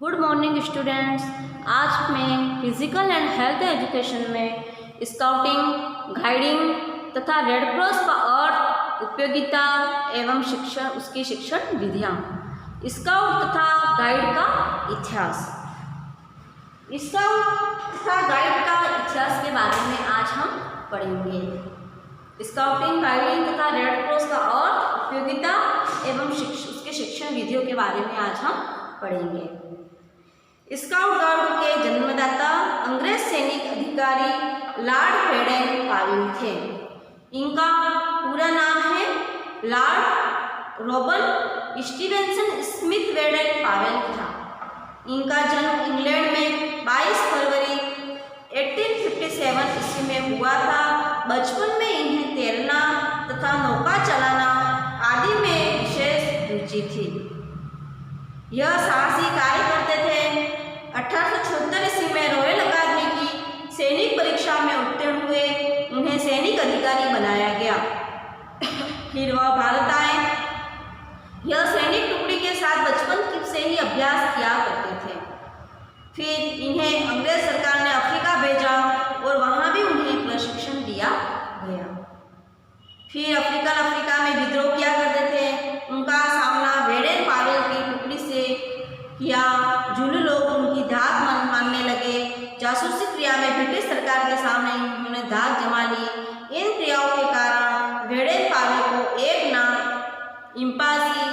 Good morning students. आज मैं physical and health education में स्काउटिंग, गाइडिंग तथा रेड क्रॉस का अर्थ, उपयोगिता एवं शिक्षण, उसकी शिक्षण विधियाँ, स्काउट तथा गाइड का इतिहास। स्काउट तथा गाइड का इतिहास के बारे में आज हम पढ़ेंगे। स्काउटिंग, गाइडिंग तथा रेड क्रॉस का अर्थ, उपयोगिता एवं उसके शिक्षण विधियों के बारे में आज हम पढ़ेंगे। स्काउट गार्ड के जन्मदाता अंग्रेज सैनिक अधिकारी लॉर्ड वेडेन पावेल थे। इनका पूरा नाम है Lord Robert Stephenson Smyth Baden Powell था। इनका जन्म इंग्लैंड में 22 फरवरी 1857 ईस्वी में हुआ था। बचपन में इन्हें तैरना तथा नौका चलाना आदि में विशेष रुचि थी। यह साहसी कार्य करते थे। 1876 ईस्वी में रॉयल अकादमी की सैनिक परीक्षा में उत्तीर्ण हुए। उन्हें सैनिक अधिकारी बनाया गया। फिर वह भारत आए। यह सैनिक टुकड़ी के साथ बचपन से ही अभ्यास किया करते थे। फिर इन्हें अंग्रेज सरकार ने अफ्रीका भेजा और वहाँ भी उन्हें प्रशिक्षण दिया गया। फिर अफ्रीका में विद्रोह किया करते थे। उनका सामना वेडेन पावेल की टुकड़ी से किया। जुलू लोग उनकी धाक मानने लगे। जासूसी क्रिया में ब्रिटिश सरकार के सामने उन्होंने धाक जमा ली। इन क्रियाओं के कारण वेडेन पावेल को एक नाम इम्पासी,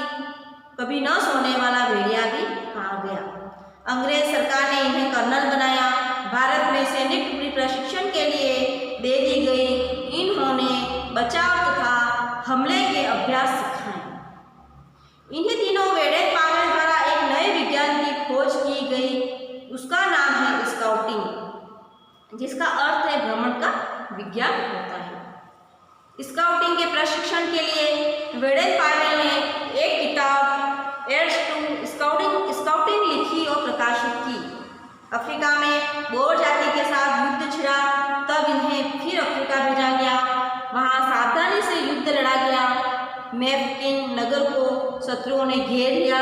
कभी न सोने वाला भेड़िया भी कहा गया। अंग्रेज सरकार ने इन्हें कर्नल बनाया। भारत में सैनिक टुकड़ी प्रशिक्षण के लिए दे दी गई। इन्होंने बचाव तथा हमले के अभ्यास सिखाए। इन्हीं दिनों वेडेन पावेल द्वारा एक नए विज्ञान की खोज की गई। उसका नाम है स्काउटिंग, जिसका अर्थ है भ्रमण का विज्ञान होता है। स्काउटिंग के प्रशिक्षण के लिए वेडेन पावेल ने एक किताब एड्स टू स्काउटिंग लिखी और प्रकाशित की। अफ्रीका में बोर जाति के साथ युद्ध छिड़ा, तब इन्हें फिर अफ्रीका भेजा गया। वहाँ सावधानी से युद्ध लड़ा गया। मैपकिन नगर को शत्रुओं ने घेर लिया।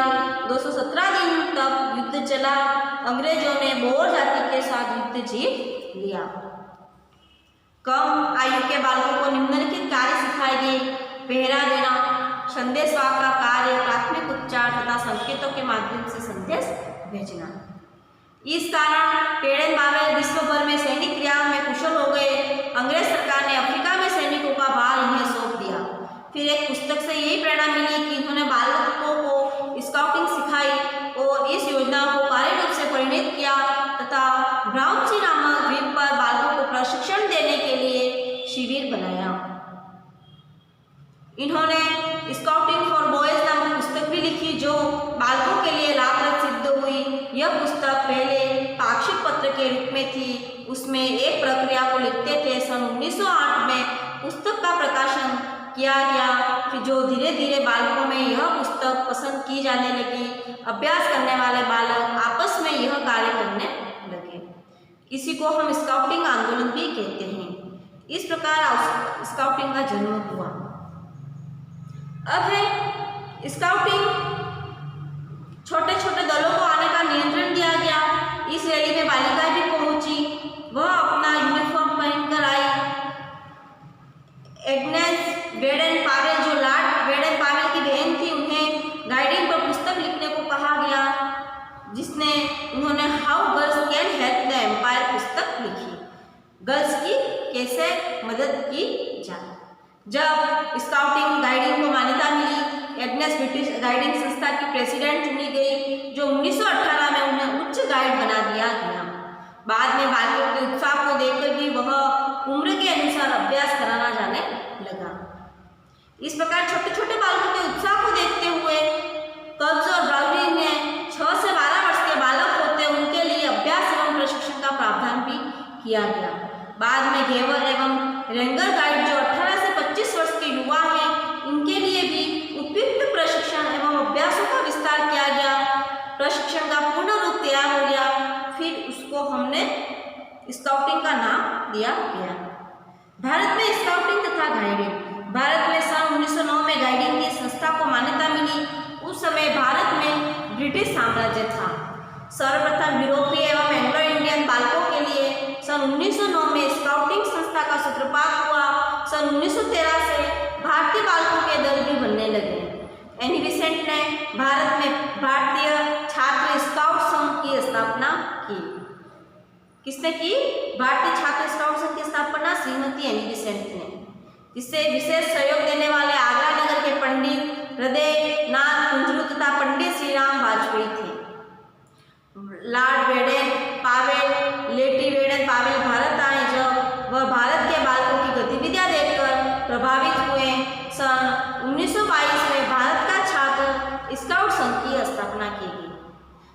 217 दिन तक युद्ध चला। अंग्रेजों ने बोर जाति के साथ युद्ध जीत लिया। कम आयु के बालकों को निम्नलिखित कार्य सिखाए गए: पहरा देना, संदेशवाहक का कार्य, प्राथमिक उपचार तथा संकेतों के माध्यम से संदेश भेजना। इस कारण वेडेन पावेल विश्व भर में सैनिक क्रियाओं में कुशल हो गए। अंग्रेज सरकार ने अफ्रीका में सैनिकों का भार इन्हें सौंप दिया। फिर एक पुस्तक से यही प्रेरणा मिली कि इन्होंने बालकों को स्काउटिंग सिखाई और इस योजना को कार्य रूप से परिणत किया तथा ब्राउनसी नामक द्वीप पर बालकों को प्रशिक्षण देने के लिए शिविर बनाया। इन्होंने स्काउटिंग फॉर बॉयज नामक पुस्तक भी लिखी, जो बालकों के लिए लाभप्रद सिद्ध हुई। यह पुस्तक पहले पाक्षिक पत्र के रूप में थी। उसमें एक प्रक्रिया को लिखते थे। सन 1908 में पुस्तक का प्रकाशन किया गया, कि जो धीरे धीरे बालकों में यह पुस्तक पसंद की जाने लगी। अभ्यास करने वाले बालक आपस में यह कार्य करने लगे। इसी को हम स्काउटिंग आंदोलन भी कहते हैं। इस प्रकार स्काउटिंग का जन्म हुआ। अब है स्काउटिंग। छोटे छोटे दलों को आने का नियंत्रण दिया गया। इस रैली में बालिकाएं भी पहुंची। वह अपना यूनिफॉर्म पहनकर आई। एग्नेस वेडेन पावेल, जो लॉर्ड वेडेन पावेल की बहन थी, उन्हें गाइडिंग पर पुस्तक लिखने को कहा गया, जिसने उन्होंने how girls can help the empire पुस्तक लिखी। गर्ल्स की कैसे मदद की जाए। जब स्काउटिंग गाइडिंग को मान्यता मिली, एग्नेस ब्रिटिश गाइडिंग संस्था की प्रेसिडेंट चुनी गई, जो 1918 में उन्हें उच्च गाइड बना दिया गया। बाद में बालकों के उत्साह को देखकर भी वह उम्र के अनुसार अभ्यास कराना जाने लगा। इस प्रकार छोटे छोटे बालकों के उत्साह को देखते हुए कब्ज और ब्राउनी ने 6 से 12 वर्ष के बालक होते उनके लिए अभ्यास एवं प्रशिक्षण का प्रावधान भी किया गया। बाद में घेवर एवं रेंगर गाइड, जो 18 से 25 वर्ष के युवा हैं, इनके लिए भी उपयुक्त प्रशिक्षण एवं अभ्यासों का विस्तार किया गया। प्रशिक्षण का पूर्ण रूप तैयार हो गया। फिर उसको हमने स्काउटिंग का नाम दिया गया। भारत में स्काउटिंग तथा गाइडिंग। भारत में सन 1909 में गाइडिंग की संस्था को मान्यता मिली। उस समय भारत में ब्रिटिश साम्राज्य था। सर्वप्रथम यूरोपीय एवं एंग्लो इंडियन बालकों के लिए सन 1909 में स्काउटिंग संस्था का सूत्रपात हुआ। सन 1913 से भारतीय बालकों के दल भी बनने लगे। एनी बेसेंट ने भारत में भारतीय छात्र स्काउट संघ की स्थापना की। किसने की? भारतीय छात्र स्काउट संघ की स्थापना श्रीमती एनी बेसेंट ने। इससे विशेष सहयोग देने वाले आगरा नगर के पंडित हृदय नाथ कुंजरू तथा पंडित श्रीराम वाजपेयी थे। Lord Baden Powell Lady Baden Powell Bharat आए जब वह भारत के बालकों की गतिविधियां देखकर प्रभावित हुए। सन 1922 में भारत का छात्र स्काउट संघ की स्थापना की गई।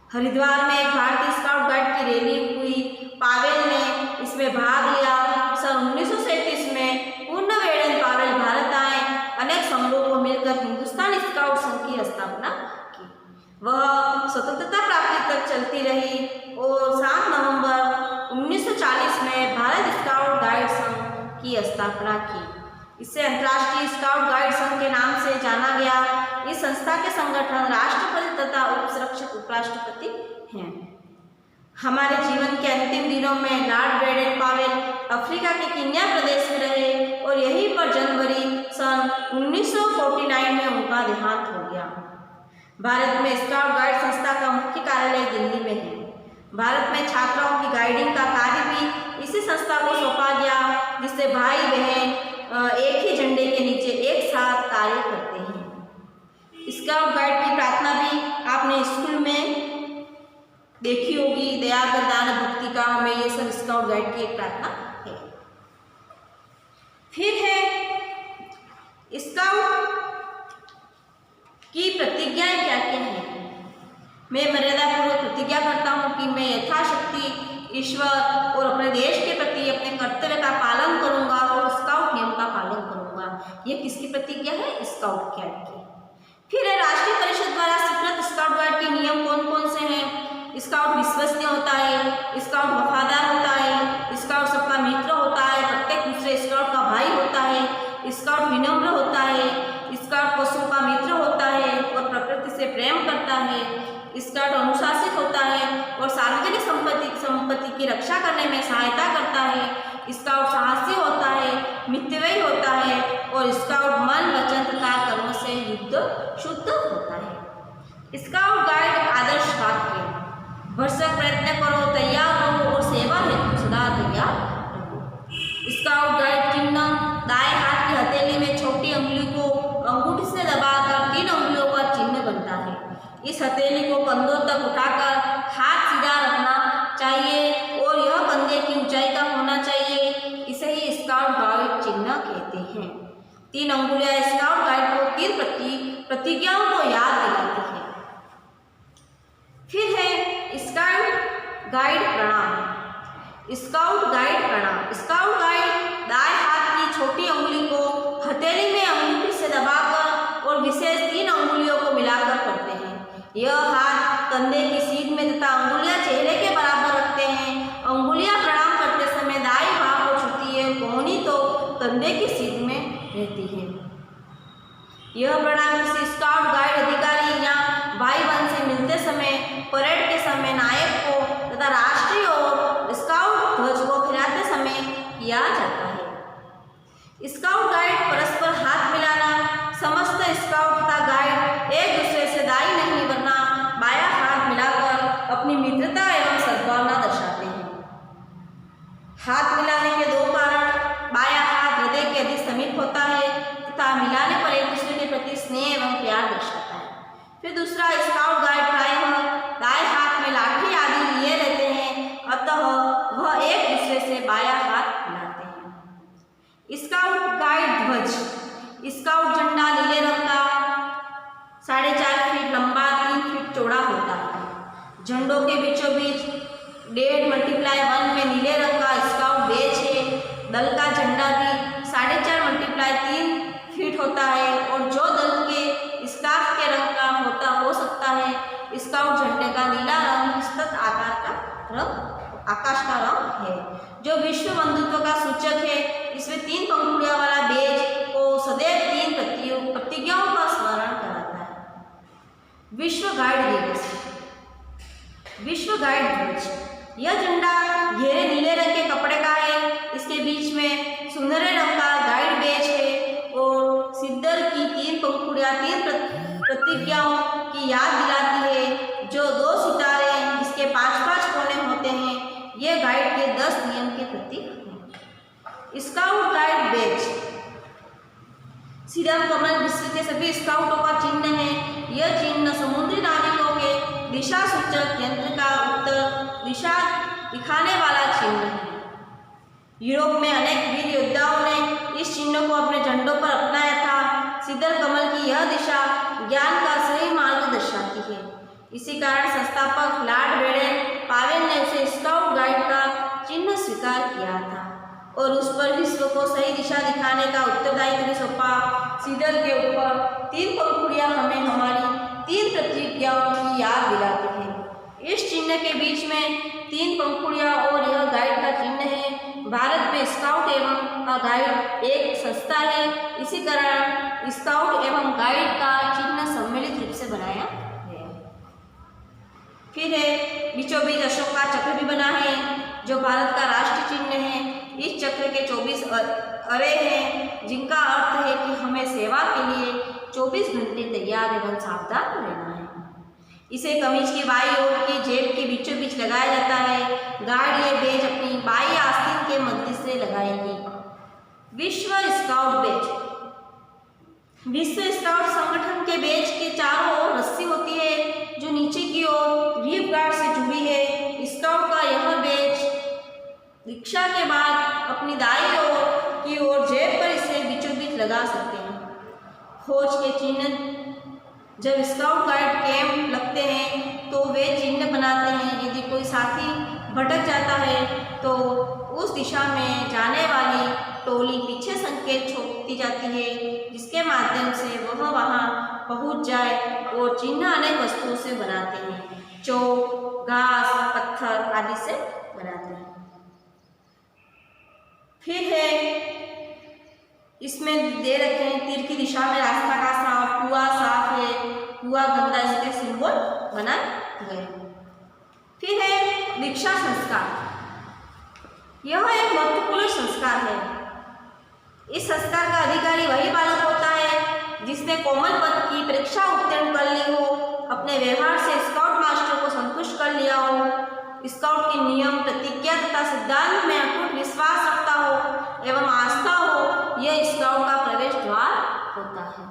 हरिद्वार में एक भारतीय स्काउट गाइड की रैली हुई। पावेल ने इसमें भाग लिया। सन 1937 में पूर्ण वेडेन पावेल भारत आए। अनेक संघों को मिलकर हिंदुस्तान स्काउट संघ की स्थापना की। वह स्वतंत्रता प्राप्ति तक चलती रही और 7 नवंबर 1940 में भारत स्काउट गाइड संघ की स्थापना की। इसे अंतर्राष्ट्रीय स्काउट गाइड संघ के नाम से जाना गया। इस संस्था के संगठन राष्ट्रपति तथा उपसंरक्षक उपराष्ट्रपति हैं। हमारे जीवन के अंतिम दिनों में लॉर्ड वेडेन पावेल अफ्रीका के कीनिया प्रदेश में रहे और यहीं पर जनवरी सन 1949 में उनका देहांत हो गया। भारत में स्काउट गाइड संस्था का मुख्य कार्यालय दिल्ली में है। भारत में छात्राओं की गाइडिंग का कार्य भी इसी संस्था को सौंपा गया, जिससे भाई बहन एक ही झंडे के नीचे एक साथ कार्य करते हैं। स्काउट गाइड की प्रार्थना भी आपने स्कूल में देखी होगी। दया दान भक्ति का हमें ये सब स्काउट गाइड की एक प्रार्थना है। फिर है स्काउट की प्रतिज्ञाएं क्या क्या हैं। मैं मर्यादापूर्वक प्रतिज्ञा करता हूँ कि मैं यथाशक्ति ईश्वर और अपने देश के प्रति अपने कर्तव्य का पालन करूँगा और स्काउट नियम का पालन करूँगा। ये किसकी प्रतिज्ञा है? स्काउट गाइड की। फिर है राष्ट्रीय परिषद द्वारा स्वीकृत स्काउट गाइड के नियम कौन कौन से हैं। स्काउट विश्वसनीय होता है, स्काउट वफादार होता है, स्काउट सबका मित्र होता है, प्रत्येक दूसरे स्काउट का भाई होता है, स्काउट विनम्र होता है, स्काउट पशुओं का मित्र होता है और प्रकृति से प्रेम करता है, स्काउट अनुशासित होता है और सार्वजनिक संपत्ति की रक्षा करने में सहायता करता है, स्काउट साहसी होता है, मितव्ययी होता है और स्काउट मन वचन तथा कर्म से शुद्ध होता है। स्काउट गाइड आदर्श वाक्य: भरसक प्रयत्न करो, तैयार रहो और सेवा हेतु सदा तैयार रहो। स्काउट गाइड चिन्ह: दाएं हाथ की हथेली में छोटी उंगली को अंगूठी से दबाकर 3 उंगलियों का चिन्ह बनता है। इस हथेली को कंधों तक उठाकर हाथ सीधा रखना चाहिए और यह कंधे की ऊंचाई का होना चाहिए। इसे ही स्काउट गाइड चिन्ह कहते हैं। 3 उंगलियां स्काउट गाइड को 3 प्रतिज्ञाओं को याद दिलाती है। फिर है स्काउट गाइड प्रणाम। स्काउट गाइड प्रणाम: स्काउट गाइड दाएं हाथ की छोटी उंगली को हथेली में अंगूठी से दबाकर और विशेष 3 उंगलियों को मिलाकर करते हैं। यह हाथ कंधे की सीध में तथा उंगलियां चेहरे के बराबर रखते हैं। उंगलियां प्रणाम करते समय दाएं भाग को छूती है, कोहनी तो कंधे की सीध में रहती है। यह प्रणाम किसी स्काउट गाइड अधिकारी या भाई बहन से मिलते समय, परेड के समय नायक को तथा राष्ट्रीय और स्काउट ध्वज को फहराते समय किया जाता है। स्काउट गाइड परस्पर हाथ मिलाना: समस्त स्काउट तथा गाइड एक दूसरे से दाईं नहीं वरना बायां हाथ मिलाकर अपनी मित्रता एवं सद्भावना दर्शाते हैं। हाथ मिलाने के 2 कारण: बायां हाथ हृदय के अधिक समीप होता है तथा मिलाने पर एक दूसरे के प्रति स्नेह एवं प्यार दर्शाता है। फिर दूसरा, स्काउट गाइड प्रायः दाएं हाथ में लाठी आदि लिए रहते हैं, अतः वह एक दूसरे से बायां हाथ मिलाते हैं। स्काउट गाइड ध्वज: स्काउट झंडा नीले रंग का 4.5 फीट लंबा 3 फीट चौड़ा होता है। झंडों के बीचों बीच 1.5x1 में नीले रंग का स्काउट बैच है। दल का झंडा भी 4.5x3 फीट होता है और जो दल के स्कार्फ के रंग का हो सकता है। स्काउट झंडे का नीला रंग सतत आकाश का रंग है, जो विश्व बंधुत्व का सूचक है। इसमें 3 पंखुड़ियों वाला बैज को सदैव 3 प्रतिज्ञाओं का स्मरण कराता है। विश्व गाइड दिवस: विश्व गाइड ध्वज। यह झंडा गहरे नीले रंग के कपड़े का है। इसके बीच में सुनहरे रंग का गाइड बैज है और सिद्धर की 3 पंखुड़ियां 3 प्रतिज्ञाओं की याद दिलाती है, जो 2 सितारे जिसके 5-5 कोने होते हैं। यह गाइड के 10 नियम के प्रतीक हैं। स्काउट गाइड बैज श्रीराम कमल विश्व के सभी स्काउटों का चिन्ह है। यह चिन्ह समुद्री नाविकों के दिशा सूचक यंत्र का उत्तर दिशा दिखाने वाला चिन्ह है। यूरोप में अनेक वीर योद्धाओं ने इस चिन्ह को अपने झंडों पर अपनाया था। सिद्धर कमल की यह दिशा ज्ञान का सही मार्ग दर्शाती है। इसी कारण संस्थापक लॉर्ड बेडेन पावेल ने उसे स्काउट गाइड का चिन्ह स्वीकार किया था और उस पर विश्व को सही दिशा दिखाने का उत्तरदायित्व सौंपा। सिद्धर के ऊपर 3 पंखुड़ियां हमें हमारी 3 प्रतिज्ञाओं की याद दिलाती हैं। इस चिन्ह के बीच में 3 पंखुड़ियां और यह गाइड का चिन्ह है। भारत में स्काउट एवं गाइड एक संस्था है। इसी कारण स्काउट एवं गाइड का चिन्ह सम्मिलित रूप से बनाया गया। फिर है बीचों बीच अशोक का चक्र भी बना है, जो भारत का राष्ट्रीय चिन्ह है। इस चक्र के 24 अरे हैं, जिनका अर्थ है कि हमें सेवा के लिए 24 घंटे तैयार एवं सावधान रहना है। इसे कमीज की बाईं ओर की जेब के बीचों बीच लगाया जाता है। गार्ड ये बेज अपनी बाईं आस्तीन के मध्य से लगाएगी। विश्व स्काउट बेज। विश्व स्काउट संगठन के बेज के चारों ओर रस्सी होती है, जो नीचे की ओर रिब गार्ड से जुड़ी है। स्काउट का यह बेज दीक्षा के बाद अपनी दाईं ओर की ओर जेब पर इसे बीचों बीच लगा सकते हैं। खोज के चिन्ह। जब स्काउट गाइड कैंप लगते हैं तो वे चिन्ह बनाते हैं। यदि कोई साथी भटक जाता है तो उस दिशा में जाने वाली टोली पीछे संकेत छोड़ती जाती है, जिसके माध्यम से वह वहां पहुंच जाए। और चिन्ह अनेक वस्तुओं से बनाते हैं, चौक, घास, पत्थर आदि से बनाते हैं। फिर है इसमें दे रखे हैं तीर की दिशा में रास्ता का साफ, कुआं साफ है, कुआं गंदा, इसके सिंबल बनाए गए। फिर है दीक्षा संस्कार। यह एक महत्वपूर्ण संस्कार है। इस संस्कार का अधिकारी वही बालक होता है जिसने कोमल पद की परीक्षा उत्तीर्ण कर ली हो, अपने व्यवहार से स्काउट मास्टर को संतुष्ट कर लिया हो, स्काउट के नियम, प्रतिज्ञा तथा सिद्धांत में अटूट विश्वास रखता हो एवं आस्था हो। यह स्काउट का प्रवेश द्वार होता है।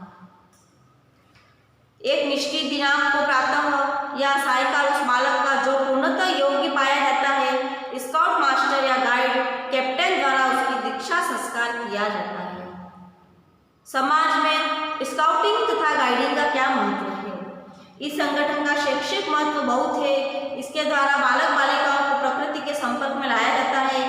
एक निश्चित दिनांक को प्रातः या सायकाल उस बालक का जो पूर्णतः योग्य पाया जाता है, स्काउट मास्टर या गाइड कैप्टन द्वारा उसकी दीक्षा संस्कार किया जाता है। समाज में स्काउटिंग तथा गाइडिंग का क्या महत्व है? इस संगठन का शैक्षिक महत्व बहुत है। इसके द्वारा बालक बालिकाओं को प्रकृति के संपर्क में लाया जाता है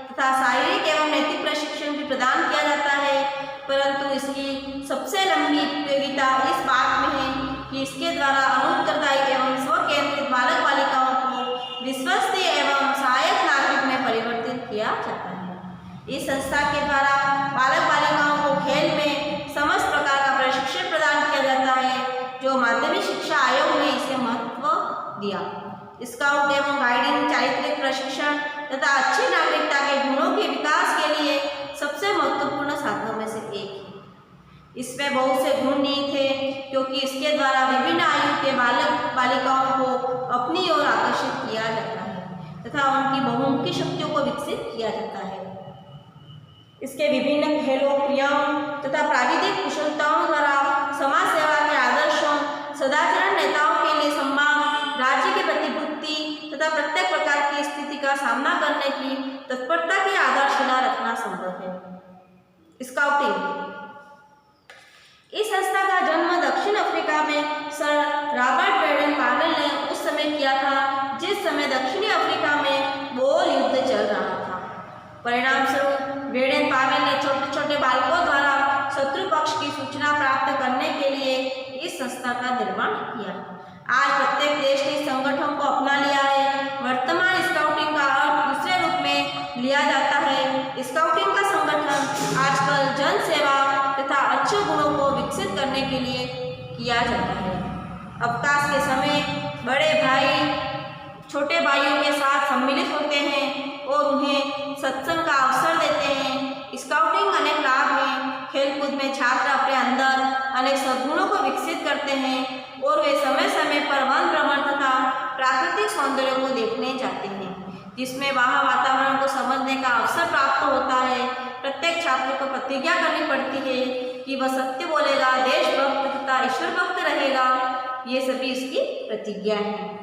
तथा शारीरिक एवं नैतिक प्रशिक्षण भी प्रदान किया जाता है। परंतु इसकी सबसे लंबी उपयोगिता इस बात में है कि इसके द्वारा अनुत्तरदायी एवं स्वकेंद्रित बालक बालिकाओं को विश्वसनीय एवं सहायक नागरिक में परिवर्तित किया जाता है। इस संस्था के द्वारा बालक बालिकाओं को खेल में समस्त प्रकार का प्रशिक्षण प्रदान किया जाता है, जो माध्यमिक शिक्षा आयोग ने इसे महत्व दिया। स्काउट एवं गाइडिंग चारित्रिक प्रशिक्षण तथा अच्छी नागरिकता के गुणों के विकास के लिए सबसे महत्वपूर्ण साधनों में से एक है। इसमें बहुत से गुण निहित थे, क्योंकि इसके द्वारा विभिन्न आयु के बालक बालिकाओं को अपनी ओर आकर्षित किया जाता है तथा उनकी बहुमुखी शक्तियों को विकसित किया जाता है। इसके विभिन्न खेलों, क्रियाओं तथा प्राविधिक कुशलताओं द्वारा समाज सेवा के आदर्शों, सदाचरण नेताओं के लिए सम्मान, राज्य की प्रतिभूति तथा प्रत्येक प्रकार की स्थिति का सामना करने की तत्परता की आधारशिला रखना संभव है। स्काउटिंग। इस संस्था का जन्म दक्षिण अफ्रीका में सर रॉबर्ट बेडेन पावेल ने उस समय किया था, जिस समय दक्षिणी अफ्रीका में बोअर युद्ध चल रहा था। परिणाम स्वरूप बेडेन पावेल ने छोटे छोटे बालकों द्वारा शत्रु पक्ष की सूचना प्राप्त करने के लिए इस संस्था का निर्माण किया। आज प्रत्येक देश ने इस संगठन को अपना लिया है। वर्तमान स्काउटिंग का अर्थ दूसरे रूप में लिया जाता है। स्काउटिंग का संगठन आजकल जन सेवा तथा अच्छे गुणों को विकसित करने के लिए किया जाता है। अवकाश के समय बड़े भाई छोटे भाइयों के साथ सम्मिलित होते हैं और उन्हें सत्संग का अवसर देते हैं। स्काउटिंग अनेक लाभ हैं। खेलकूद में छात्र अपने अंदर अनेक सद्गुणों को विकसित करते हैं और वे समय समय पर वन भ्रमण तथा प्राकृतिक सौंदर्य को देखने जाते हैं, जिसमें वहाँ वातावरण को समझने का अवसर प्राप्त होता है। प्रत्येक छात्र को प्रतिज्ञा करनी पड़ती है कि वह सत्य बोलेगा, देशभक्त तथा ईश्वर भक्त रहेगा। ये सभी इसकी प्रतिज्ञा है।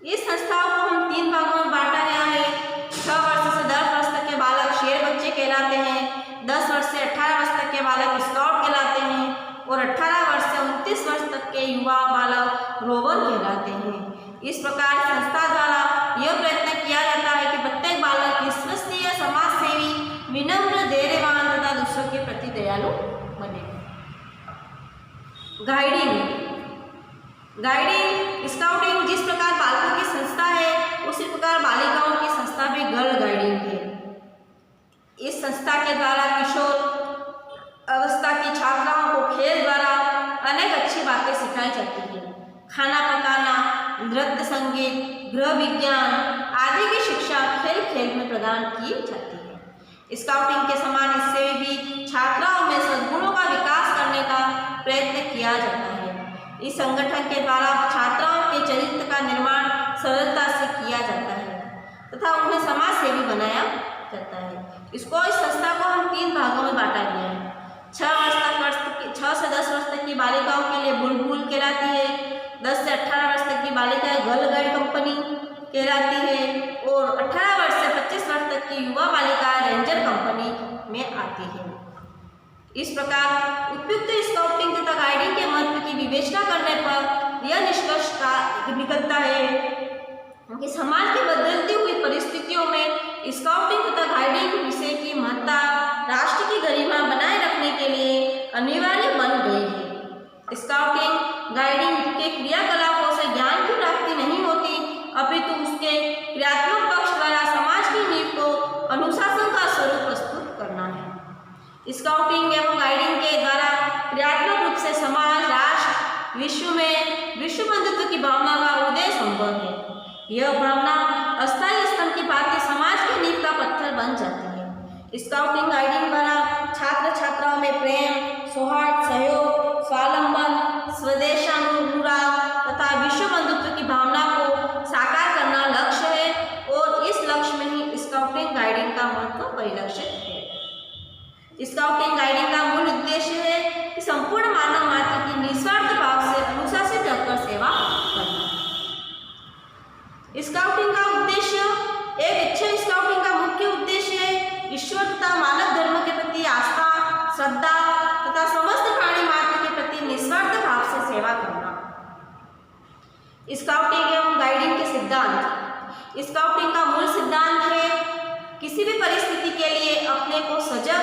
इस संस्थाओं को हम 3 भागों में बांटा गया है। 6 वर्ष से 10 वर्ष तक के बालक शेर बच्चे कहलाते हैं, 10 वर्ष से 18 वर्ष तक के बालक स्काउट कहलाते हैं और 18 वर्ष से 29 वर्ष तक के युवा बालक रोवर कहलाते हैं। इस प्रकार संस्था द्वारा यह प्रयत्न किया जाता है कि प्रत्येक बालक विश्वसनीय, समाजसेवी, विनम्र, धैर्यवान तथा दूसरों के प्रति दयालु बने। गाइडिंग स्काउटिंग जिस प्रकार बालकों की संस्था है, उसी प्रकार बालिकाओं की संस्था भी गर्ल गाइडिंग है। इस संस्था के द्वारा किशोर अवस्था की छात्राओं को खेल द्वारा अनेक अच्छी बातें सिखाई जाती हैं। खाना पकाना, नृत्य, संगीत, गृह विज्ञान आदि की शिक्षा खेल खेल में प्रदान की जाती है। स्काउटिंग के समान इससे भी छात्राओं में सद्गुणों का विकास करने का प्रयत्न किया जाता है। इस संगठन के द्वारा छात्राओं के चरित्र का निर्माण सरलता से किया जाता है तथा उन्हें समाज सेवी बनाया जाता है। इस संस्था को हम 3 भागों में बांटा गया है। 6 से 10 वर्ष तक की बालिकाओं के लिए बुलबुल कहलाती है, 10 से 18 वर्ष तक की बालिकाएं गर्ल गाइड कंपनी कहलाती है और 18 वर्ष से 25 वर्ष तक की युवा बालिकाएं रेंजर कंपनी में आती है। इस प्रकार उपयुक्त स्काउटिंग तथा गाइडिंग के महत्व की विवेचना करने पर यह निष्कर्ष निकलता है कि समाज की बदलती हुई परिस्थितियों में स्काउटिंग तथा गाइडिंग विषय की महत्ता राष्ट्र की गरिमा बनाए रखने के लिए अनिवार्य बन गई है। स्काउटिंग गाइडिंग के क्रियाकलापों से ज्ञान की प्राप्ति नहीं होती, अपितु उसके क्रियात्मक पक्ष द्वारा समाज की नींव को अनुशासन का स्वरूप प्रस्तुत करना है। स्काउटिंग एवं गाइडिंग के द्वारा क्रियात्मक रूप से समाज, राष्ट्र, विश्व में विश्व बंधुत्व की भावना का उदय संभव है। यह भावना अस्थायी स्तंभ की भांति समाज की नींव का पत्थर बन जाती है। स्काउटिंग गाइडिंग द्वारा छात्र छात्राओं में प्रेम, सौहार्द, सहयोग, स्वावलंबन, स्वदेशानुराग तथा विश्व बंधुत्व की भावना को साकार करना लक्ष्य है और इस लक्ष्य में ही स्काउटिंग गाइडिंग का महत्व परिलक्षित है। स्काउटिंग गाइडिंग का मूल उद्देश्य है कि संपूर्ण मानव मात्र की निस्वार्थ भाव से अनुशासित रहकर सेवा करना। स्काउटिंग का उद्देश्य एक अच्छे स्काउटिंग का मुख्य उद्देश्य है ईश्वर तथा मानव धर्म के प्रति आस्था, श्रद्धा तथा समस्त प्राणी मात्र के प्रति निस्वार्थ भाव से सेवा करना। स्काउटिंग एवं गाइडिंग के सिद्धांत। स्काउटिंग का मूल सिद्धांत है किसी भी परिस्थिति के लिए अपने को सजग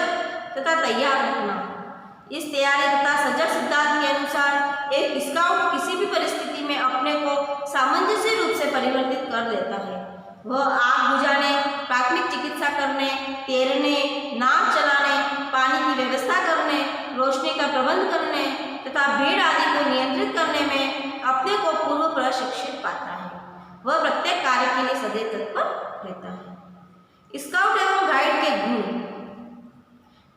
तथा तैयार रखना। इस तैयारी तथा सजग सिद्धांत के अनुसार एक स्काउट किसी भी परिस्थिति में अपने को सामंजस्य रूप से परिवर्तित कर लेता है। वह आग बुझाने, प्राथमिक चिकित्सा करने, तैरने, नाव चलाने, पानी की व्यवस्था करने, रोशनी का प्रबंध करने तथा भीड़ आदि को नियंत्रित करने में अपने को पूर्व प्रशिक्षित पाता है। वह प्रत्येक कार्य के लिए सदैव तत्पर रहता है। स्काउट एवं गाइड के गुण।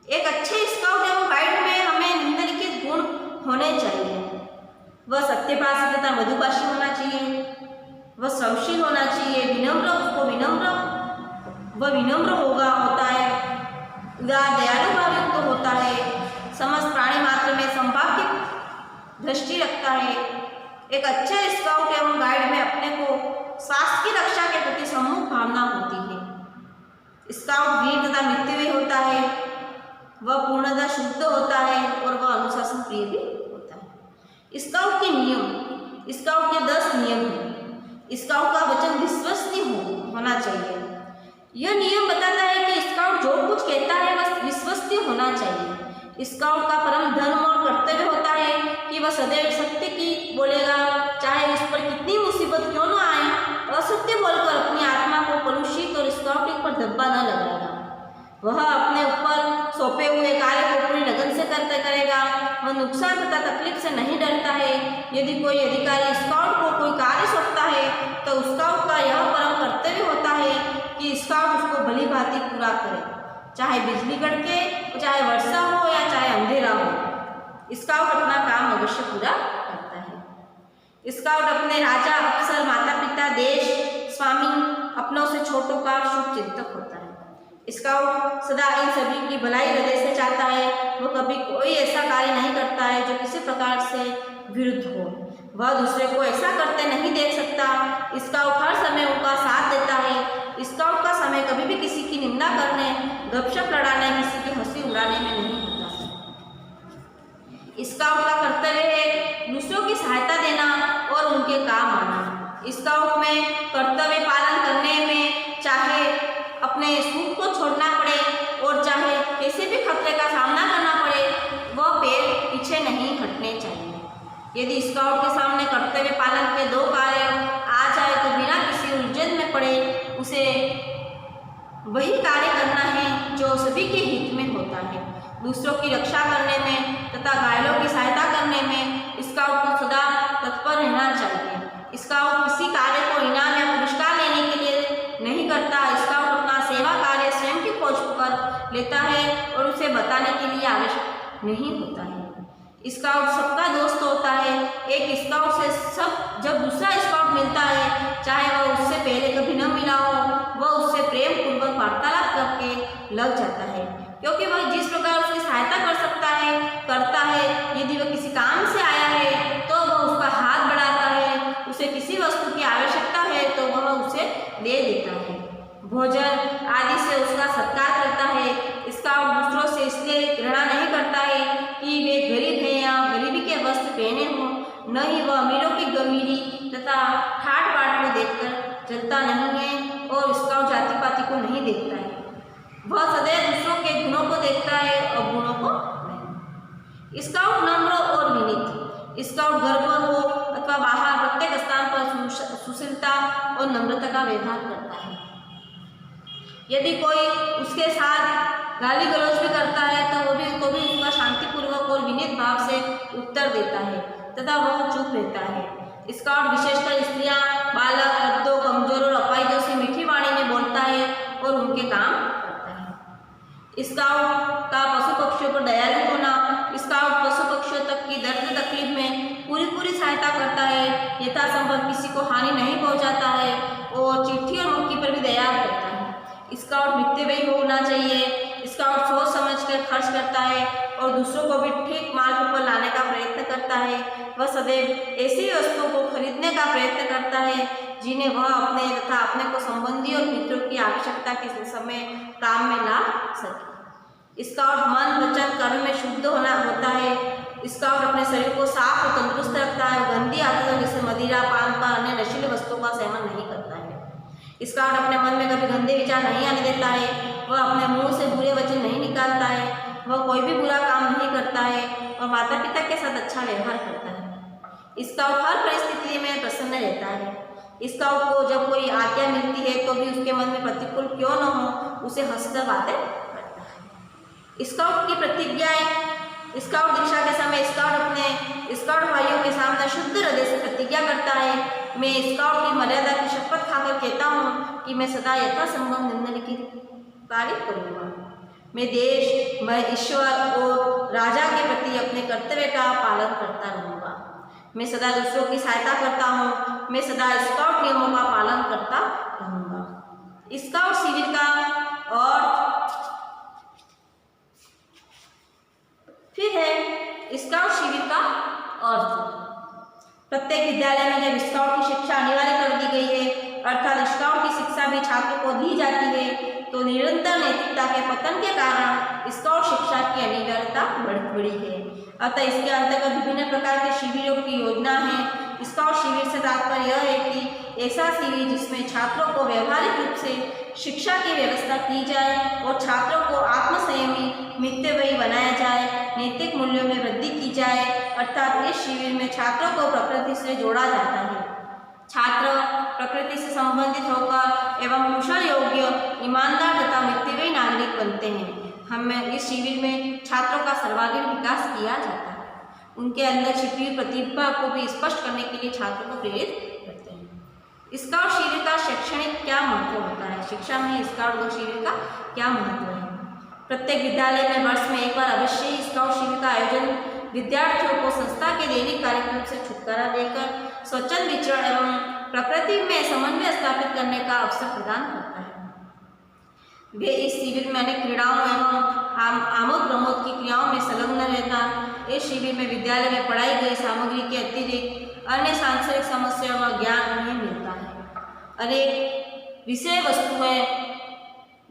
एक अच्छे स्काउट एवं गाइड में हमें निम्नलिखित गुण होने चाहिए। वह सत्यभाषी तथा मधुभाषी होना चाहिए, वह श्रमशील होना चाहिए, वह विनम्र होता है, उदार दयालु भावयुक्त होता है, समस्त प्राणी मात्र में समभाव की दृष्टि रखता है। एक अच्छे स्काउट एवं गाइड में अपने को स्वास्थ्य की रक्षा के प्रति सम्मुख भावना होती है। स्काउट वीर तथा मितव्ययी होता है, वह पूर्णतः शुद्ध होता है और वह अनुशासन प्रिय भी होता है। स्काउट के नियम। स्काउट के 10 नियम हैं। स्काउट का वचन विश्वसनीय होना चाहिए। यह नियम बताता है कि स्काउट जो कुछ कहता है वह विश्वसनीय होना चाहिए। स्काउट का परम धर्म और कर्तव्य होता है कि वह सदैव सत्य की बोलेगा, चाहे उस पर कितनी मुसीबत क्यों न आए। असत्य बोलकर अपनी आत्मा को कलुषित और स्काउटिंग पर धब्बा न लगाएगा। वह अपने ऊपर सौंपे हुए कार्य को पूरी लगन से करता करेगा। वह नुकसान तथा तकलीफ से नहीं डरता है। यदि कोई अधिकारी स्काउट को कोई कार्य सौंपता है तो स्काउट का यह परम कर्तव्य होता है कि स्काउट उसको भली भांति पूरा करे, चाहे बिजली कड़के, चाहे वर्षा हो या चाहे अंधेरा हो। स्काउट अपना काम अवश्य पूरा करता है। स्काउट अपने राजा, अफसर, माता पिता, देश, स्वामी, अपनों से छोटों का शुभ चिंतक होता है। स्काउट सदा इन सभी की भलाई हृदय से चाहता है। वो कभी कोई ऐसा कार्य नहीं करता है जो किसी प्रकार से विरुद्ध हो। वह दूसरे को ऐसा करते नहीं देख सकता। स्काउट हर समय उनका साथ देता है। स्काउट का समय कभी भी किसी की निंदा करने, गपशप लड़ाने, किसी की हंसी उड़ाने में नहीं होता। स्काउट का कर्तव्य है दूसरों की सहायता देना और उनके काम आना। स्काउट में कर्तव्य पालन करने में चाहे अपने सूप को छोड़ना पड़े और चाहे किसी भी खतरे का सामना करना पड़े, वह पैर पीछे नहीं हटने चाहिए। यदि स्काउट के सामने कर्तव्य पालन के दो कार्य आ जाए तो बिना किसी उलझन में पड़े उसे वही कार्य करना है जो सभी के हित में होता है। दूसरों की रक्षा करने में तथा घायलों की सहायता करने में स्काउट को सदा तत्पर रहना चाहिए। स्काउट किसी कार्य को इनाम या पुरस्कार लेने के लिए नहीं करता। स्काउट अपना सेवा कार्य स्वयं की खोज पर लेता है और उसे बताने के लिए आवश्यक नहीं होता है। स्काउट सबका दोस्त होता है। एक स्काउट से सब जब दूसरा स्काउट मिलता है, चाहे वह उससे पहले कभी न मिला हो, वह उससे प्रेम पूर्वक वार्तालाप करके लग जाता है, क्योंकि वह जिस प्रकार उसकी सहायता कर सकता है करता है। यदि वह किसी काम से आया है तो वह उसका हाथ बढ़ाता है, उसे किसी वस्तु की आवश्यकता है तो वह उसे दे देता है, भोजन आदि से उसका सत्कार करता है। स्काउट दूसरों से इसलिए घृणा नहीं करता है कि वे गरीब हैं या गरीबी के वस्त्र पहने हों, न ही वह अमीरों की गमीरी तथा ठाट बाट को देखकर जलता नहीं है और स्काउट जाति पाति को नहीं देखता है। वह सदैव दूसरों के गुणों को देखता है और गुणों को नहीं। स्काउट नम्र और विनीत। स्काउट घर पर हो अथवा बाहर प्रत्येक स्थान पर सुशीलता और नम्रता का व्यवहार करता है। यदि कोई उसके साथ गाली गलौज भी करता है तो भी उसका शांतिपूर्वक और विनीत भाव से उत्तर देता है तथा वह चुप रहता है। स्काउट विशेषकर स्त्रियां, बालक, वृद्धों, कमजोर और अपाहिजों से मीठी वाणी में बोलता है और उनके काम करता है। स्काउट का पशु पक्षियों पर दयालु होना। स्काउट पशु पक्षियों तक की दर्द तकलीफ में पूरी सहायता करता है, यथासंभव किसी को हानि नहीं पहुंचाता है और चिट्ठी और मक्खी पर भी दया करता है। स्काउट मितव्ययी होना चाहिए। स्काउट सोच समझ कर खर्च करता है और दूसरों को भी ठीक मार्ग पर लाने का प्रयत्न करता है। वह सदैव ऐसी वस्तुओं को खरीदने का प्रयत्न करता है जिन्हें वह अपने तथा अपने को संबंधी और मित्रों की आवश्यकता के समय काम में ला सके। स्काउट मन, वचन, कर्म में शुद्ध होता है। स्काउट अपने शरीर को साफ और तंदुरुस्त रखता है। गंदी आदतों जैसे मदिरा, पान का अन्य नशीले वस्तुओं का सेवन नहीं करता है। स्काउट अपने मन में कभी गंदे विचार नहीं आने देता है। वह अपने मुंह से बुरे वचन नहीं निकालता है। वह कोई भी बुरा काम नहीं करता है और माता पिता के साथ अच्छा व्यवहार करता है। स्काउट हर परिस्थिति में प्रसन्न रहता है। स्काउट को जब कोई आज्ञा मिलती है तो भी उसके मन में प्रतिकूल क्यों न हो, उसे हंसकर बातें करता है। स्काउट की प्रतिज्ञाएं। स्काउट दीक्षा के समय स्काउट अपने स्काउट भाइयों के सामने शुद्ध हृदय से प्रतिज्ञा करता है। मैं स्काउट की मर्यादा की शपथ खाकर कहता हूँ कि मैं सदा यथासंभव निम्नलिखित कार्य करूँगा। मैं देश, मैं ईश्वर और राजा के प्रति अपने कर्तव्य का पालन करता रहूँगा। मैं सदा दूसरों की सहायता करता हूँ। मैं सदा स्काउट नियमों का पालन करता रहूँगा। स्काउट शिविर का और फिर है स्काउट शिविर का अर्थ। प्रत्येक विद्यालय में जब स्काउट की शिक्षा अनिवार्य कर दी गई है, अर्थात स्काउट की शिक्षा भी छात्रों को दी जाती है, तो निरंतर नैतिकता के पतन के कारण स्काउट शिक्षा की अनिवार्यता बढ़ी है। अतः इसके अंतर्गत विभिन्न प्रकार के शिविरों की योजना है। स्काउट शिविर से तात्पर्य यह है कि ऐसा शिविर जिसमें छात्रों को व्यवहारिक रूप से शिक्षा की व्यवस्था की जाए और छात्रों को आत्मसंयमी, मितव्ययी बनाया जाए, नैतिक मूल्यों में वृद्धि की जाए। अर्थात इस शिविर में छात्रों को प्रकृति से जोड़ा जाता है। छात्र प्रकृति से संबंधित होकर एवं कुशल, योग्य, ईमानदार तथा मितव्ययी नागरिक बनते हैं। हमें इस शिविर में छात्रों का सर्वांगीण विकास किया जाता है। उनके अंदर छिपी हुई प्रतिभा को भी स्पष्ट करने के लिए छात्रों को प्रेरित करते हैं। स्काउट शिविर का शैक्षणिक क्या महत्व होता है? शिक्षा में स्काउट शिविर का क्या महत्व है? प्रत्येक विद्यालय में वर्ष में एक बार अवश्य ही स्काउट शिविर का आयोजन विद्यार्थियों को संस्था के दैनिक कार्यक्रम से छुटकारा देकर स्वच्छंद विचरण एवं प्रकृति में समन्वय स्थापित करने का अवसर प्रदान करता है। वे इस शिविर में अनेक क्रीड़ाओं एवं आमोद प्रमोद की क्रियाओं में संलग्न रहना। इस शिविर में विद्यालय में पढ़ाई गई सामग्री के अतिरिक्त अन्य सांसारिक समस्याओं का ज्ञान उन्हें मिलता है। अनेक विषय वस्तुएं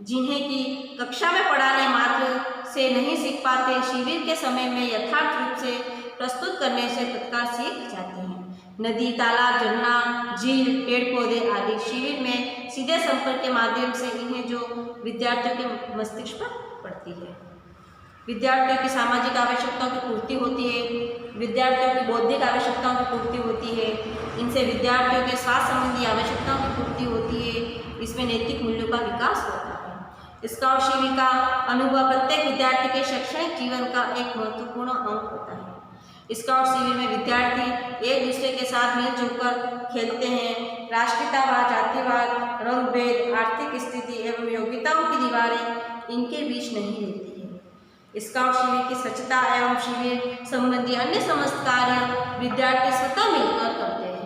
जिन्हें कि कक्षा में पढ़ाने मात्र से नहीं सीख पाते, शिविर के समय में यथार्थ रूप से प्रस्तुत करने से तत्काल सीख जाते हैं। नदी, तालाब, झरना, झील, पेड़ पौधे आदि शिविर में सीधे संपर्क के माध्यम से इन्हें जो विद्यार्थियों के मस्तिष्क पर पड़ती है। विद्यार्थियों की सामाजिक आवश्यकताओं की पूर्ति होती है, विद्यार्थियों की बौद्धिक आवश्यकताओं की पूर्ति होती है, इनसे विद्यार्थियों के स्वास्थ्य संबंधी आवश्यकताओं की पूर्ति होती है, इसमें नैतिक मूल्यों का विकास होता है। स्काउट शिविर का अनुभव प्रत्येक विद्यार्थी के शैक्षणिक जीवन का एक महत्वपूर्ण अंग होता है। स्काउट शिविर में विद्यार्थी एक दूसरे के साथ मिलजुल कर खेलते हैं। राष्ट्रीयतावाद, जातिवाद, रंग भेद, आर्थिक स्थिति एवं योग्यताओं की दीवारें इनके बीच नहीं रहती है। स्काउट शिविर की स्वच्छता एवं शिविर संबंधी अन्य समस्त कार्य विद्यार्थी स्वतः मिलकर करते हैं।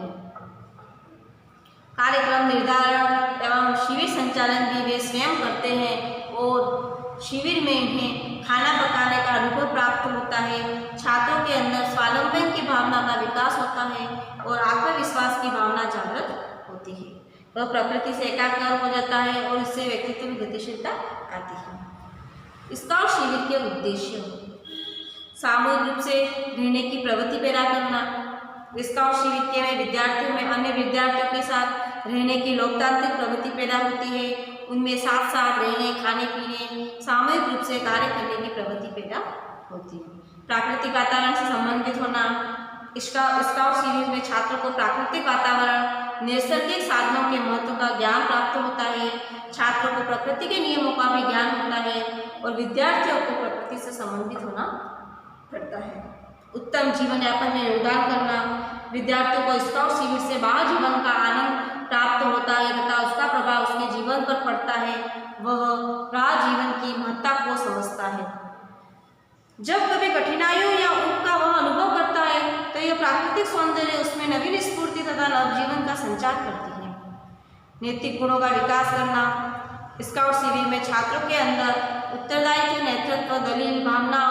कार्यक्रम निर्धारण एवं शिविर संचालन भी वे स्वयं करते हैं और शिविर में इन्हें खाना पकाने का अनुभव प्राप्त होता है। छात्रों के अंदर स्वावलंबन की भावना का विकास होता है और आत्मविश्वास की भावना जागृत होती है। वह प्रकृति से एकाकार हो जाता है और इससे व्यक्तित्व में गतिशीलता आती है। स्काउट शिविर के उद्देश्य: सामूहिक रूप से रहने की प्रवृत्ति पैदा करना। स्काउट शिविर के विद्यार्थियों में अन्य विद्यार्थियों के साथ रहने की लोकतांत्रिक प्रवृत्ति पैदा होती है। उनमें साथ साथ रहने, खाने पीने, सामूहिक रूप से कार्य करने की प्रवृत्ति पैदा होती है। प्राकृतिक वातावरण से संबंधित होना। स्काउट शिविर में छात्रों को प्राकृतिक वातावरण, नैसर्गिक साधनों के महत्व का ज्ञान प्राप्त होता है। छात्रों को प्रकृति के नियमों का भी ज्ञान होता है और विद्यार्थियों को प्रकृति से संबंधित होना पड़ता है। उत्तम जीवन यापन में योगदान करना। विद्यार्थियों को स्काउट शिविर से बाह्य जीवन का आनंद प्राप्त होता है तथा उसका प्रभाव उसके जीवन पर पड़ता है। वह राह जीवन की महत्ता को समझता है। जब कभी कठिनाइयों या ऊब का वह अनुभव करता है तो यह प्राकृतिक सौंदर्य उसमें नवीन स्फूर्ति तथा नवजीवन का संचार करती है। नैतिक गुणों का विकास करना। स्काउट शिविर में छात्रों के अंदर उत्तरदायित्व, नेतृत्व, दलील भावना,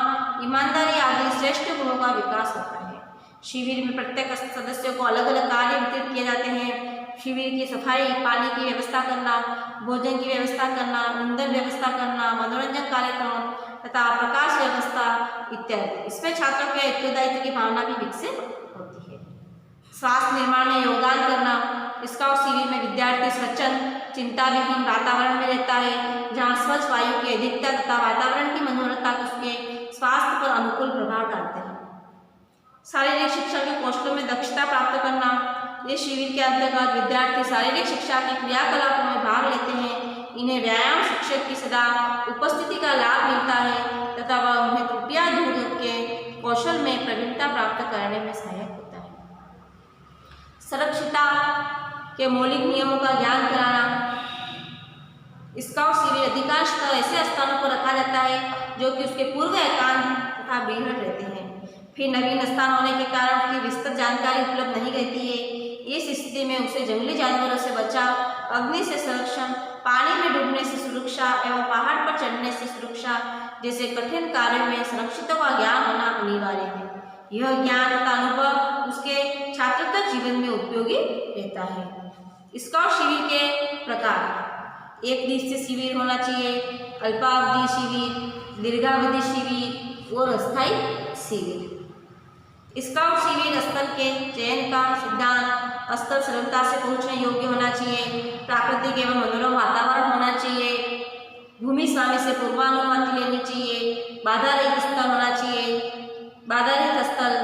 ईमानदारी आदि श्रेष्ठ गुणों का विकास होता है। शिविर में प्रत्येक सदस्य को अलग अलग कार्य वितरित किए जाते हैं। शिविर की सफाई, पानी की व्यवस्था करना, भोजन की व्यवस्था करना, ईंधन व्यवस्था करना, मनोरंजन कार्यक्रम तथा प्रकाश व्यवस्था इत्यादि। इसमें छात्रों के उत्तरदायित्व की भावना भी विकसित होती है। स्वास्थ्य निर्माण में योगदान करना। स्काउट शिविर में विद्यार्थी स्वच्छंद, चिंता विहीन वातावरण में रहता है जहाँ स्वच्छ वायु की अधिकता तथा वातावरण की मनोहरता उसके स्वास्थ्य पर अनुकूल प्रभाव डालते हैं। शारीरिक शिक्षा के कौशलों में दक्षता प्राप्त करना। इस शिविर के अंतर्गत विद्यार्थी शारीरिक शिक्षा के क्रियाकलापों में भाग लेते हैं। इन्हें व्यायाम शिक्षक की सदा उपस्थिति का लाभ मिलता है तथा वह उन्हें त्रुटियां दूर के कौशल में प्रवीणता प्राप्त करने में सहायक होता है। सुरक्षिता के मौलिक नियमों का ज्ञान कराना। स्काउट शिविर अधिकांशतः ऐसे स्थानों पर रखा जाता है जो कि उसके पूर्व एकांत तथा बीहड़ रहते हैं। फिर नवीन स्थान होने के कारण उसकी विस्तृत जानकारी उपलब्ध नहीं रहती है। इस स्थिति में उसे जंगली जानवरों से बचाव, अग्नि से संरक्षण, पानी में डूबने से सुरक्षा एवं पहाड़ पर चढ़ने से सुरक्षा जैसे कठिन कार्यों में सुरक्षितों का ज्ञान होना अनिवार्य है। यह ज्ञान तथा अनुभव उसके छात्रत्व जीवन में उपयोगी रहता है। स्काउट शिविर के प्रकार: एक दिवसीय शिविर होना चाहिए, अल्पावधि शिविर, दीर्घावधि शिविर और अस्थायी शिविर। स्काउट शिविर स्थल के चयन का सिद्धांत: स्थल सरलता से पहुंचने योग्य होना चाहिए, प्राकृतिक एवं मनोरम वातावरण होना चाहिए, भूमि स्वामी से पूर्वानुमति लेनी चाहिए, बाधा रहित स्थल होना चाहिए, बाधा रहित स्थल,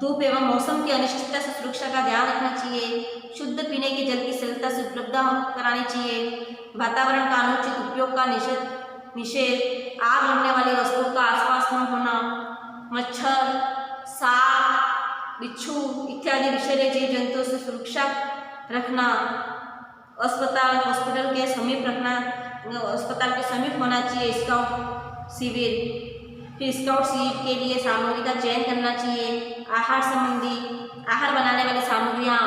धूप एवं मौसम की अनिश्चितता से सुरक्षा का ध्यान रखना चाहिए, शुद्ध पीने के जल की सरलता से उपलब्ध करानी चाहिए, वातावरण का अनुचित उपयोग का निषेध, आग लगने वाली वस्तुओं का आसपास न होना, मच्छर, सांप, बिच्छू इत्यादि विषैले जीव जंतुओं से सुरक्षा रखना, अस्पताल हॉस्पिटल के समीप रखना, अस्पताल के समीप होना चाहिए स्काउट शिविर। फिर स्काउट शिविर के लिए सामग्री का चयन करना चाहिए। आहार संबंधी, आहार बनाने वाली सामग्रियाँ,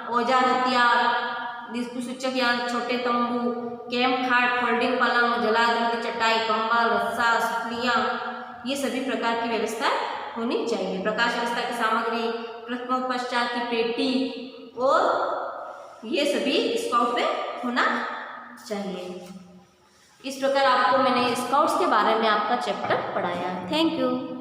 औजार, हथियार, दिक्सूचक यंत्र, छोटे तंबू, कैंप खाट, फोल्डिंग पलंग, जलाधृत चटाई, कंबल, रस्सा, सुतलियाँ, ये सभी प्रकार की व्यवस्था होनी चाहिए। प्रकाश व्यवस्था की सामग्री, प्रथमोपचार की पेटी और ये सभी स्काउट में होना चाहिए। इस प्रकार आपको मैंने स्काउट्स के बारे में आपका चैप्टर पढ़ाया। Thank you.